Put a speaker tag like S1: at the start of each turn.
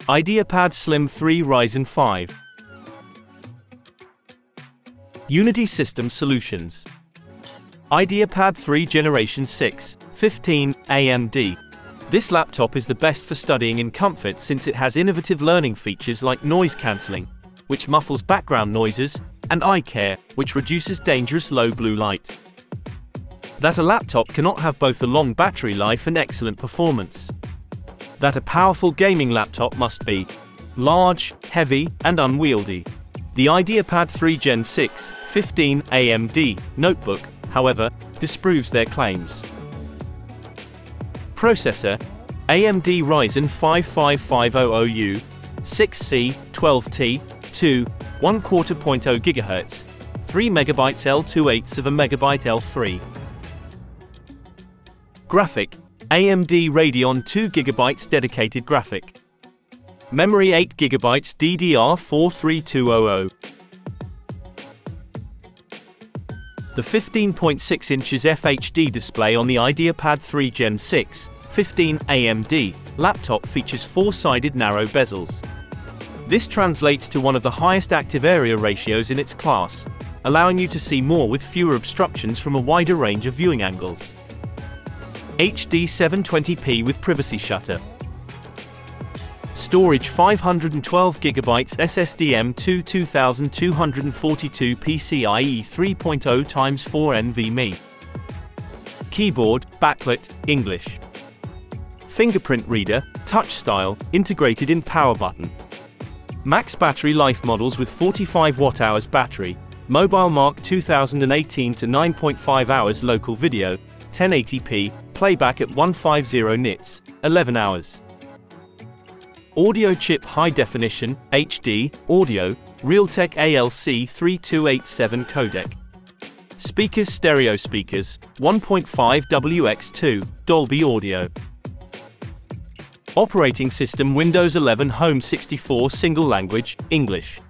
S1: IdeaPad Slim 3 Ryzen 5. Unitysystems Solutions. IdeaPad 3 Generation 6, 15, AMD. This laptop is the best for studying in comfort since it has innovative learning features like noise cancelling, which muffles background noises, and eye care, which reduces dangerous low blue light. That a laptop cannot have both a long battery life and excellent performance. That a powerful gaming laptop must be large, heavy, and unwieldy. The IdeaPad 3 Gen 6, 15, AMD notebook, however, disproves their claims. Processor: AMD Ryzen 5 5500U, 6C, 12T, 2, 1/4.0 GHz, 3 MB L2/8 of a megabyte L3. Graphic: AMD Radeon 2 GB dedicated graphic. Memory 8 GB DDR4 3200. The 15.6 inches FHD display on the IdeaPad 3 Gen 6, 15, AMD laptop features 4-sided narrow bezels. This translates to one of the highest active area ratios in its class, allowing you to see more with fewer obstructions from a wider range of viewing angles. HD 720p with privacy shutter. Storage: 512 GB SSD M.2 2242 PCIe 3.0x4 NVMe. Keyboard, backlit, English. Fingerprint reader, touch style, integrated in power button. Max battery life models with 45 Wh battery, mobile mark 2018 to 9.5 hours local video, 1080p, playback at 150 nits, 11 hours. Audio chip high definition, HD, audio, Realtek ALC 3287 codec. Speakers: stereo speakers, 1.5 WX2, Dolby Audio. Operating system: Windows 11 Home 64 single language, English.